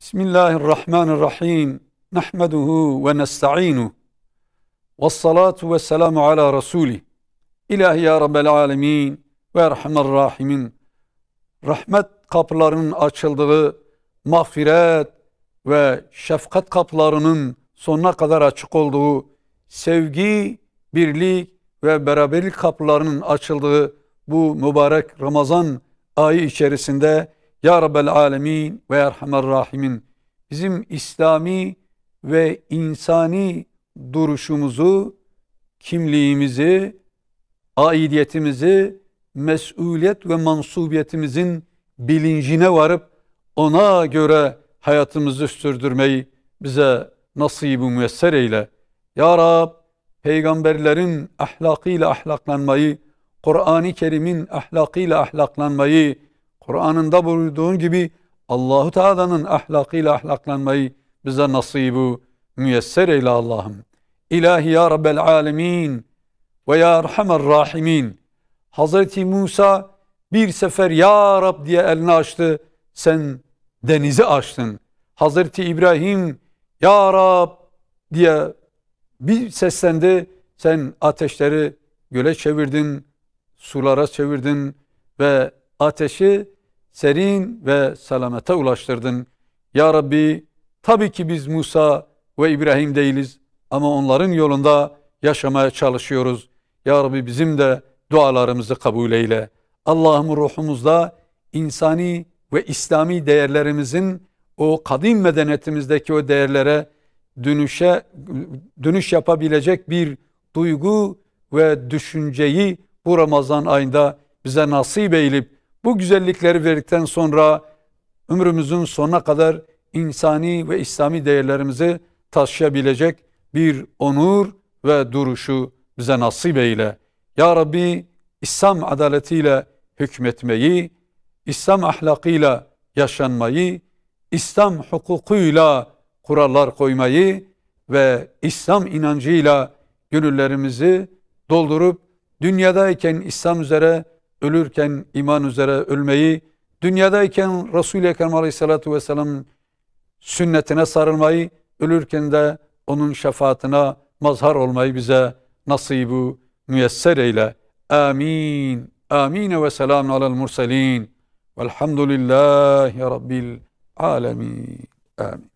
Bismillahirrahmanirrahim. Nahmeduhu ve nesta'inuhu. Vessalatu vesselamu ala Resulih. İlahi ya Rabbel alemin ve erhamer rahimin. Rahmet kapılarının açıldığı, mağfiret ve şefkat kapılarının sonuna kadar açık olduğu, sevgi, birlik ve beraberlik kapılarının açıldığı bu mübarek Ramazan ayı içerisinde Ya Rabbel alemin ve erhamer rahimin bizim İslami ve insani duruşumuzu, kimliğimizi, aidiyetimizi, mesuliyet ve mansubiyetimizin bilincine varıp ona göre hayatımızı sürdürmeyi bize nasip-i müyesser eyle. Ya Rab, peygamberlerin ahlakıyla ahlaklanmayı, Kur'an-ı Kerim'in ahlakıyla ahlaklanmayı, Kur'an'ında buyurduğun gibi Allahu Teala'nın ahlakıyla ahlaklanmayı bize nasip-i müyesser eyle Allah'ım. İlahi ya Rabbel alemin ve ya erhamer rahimin. Hazreti Musa bir sefer Ya Rab diye elini açtı, sen denizi açtın. Hazreti İbrahim Ya Rab diye bir seslendi, sen ateşleri göle çevirdin, sulara çevirdin ve ateşi serin ve selamete ulaştırdın. Ya Rabbi, tabii ki biz Musa ve İbrahim değiliz ama onların yolunda yaşamaya çalışıyoruz. Ya Rabbi bizim de dualarımızı kabul eyle. Allah'ım ruhumuzda insani ve İslami değerlerimizin o kadim medeniyetimizdeki o değerlere dönüş yapabilecek bir duygu ve düşünceyi bu Ramazan ayında bize nasip eyleyip bu güzellikleri verdikten sonra ömrümüzün sonuna kadar insani ve İslami değerlerimizi taşıyabilecek bir onur ve duruşu bize nasip eyle. Ya Rabbi, İslam adaletiyle hükmetmeyi, İslam ahlakıyla yaşanmayı, İslam hukukuyla kurallar koymayı ve İslam inancıyla gönüllerimizi doldurup dünyadayken İslam üzere, ölürken iman üzere ölmeyi, dünyadayken Resul-i Ekrem Aleyhisselatü Vesselam'ın sünnetine sarılmayı, ölürken de onun şefaatine mazhar olmayı bize nasip-i müyesser eyle. Amin. Amin ve selamun alel murselin. Velhamdülillahi Rabbil alemin. Amin.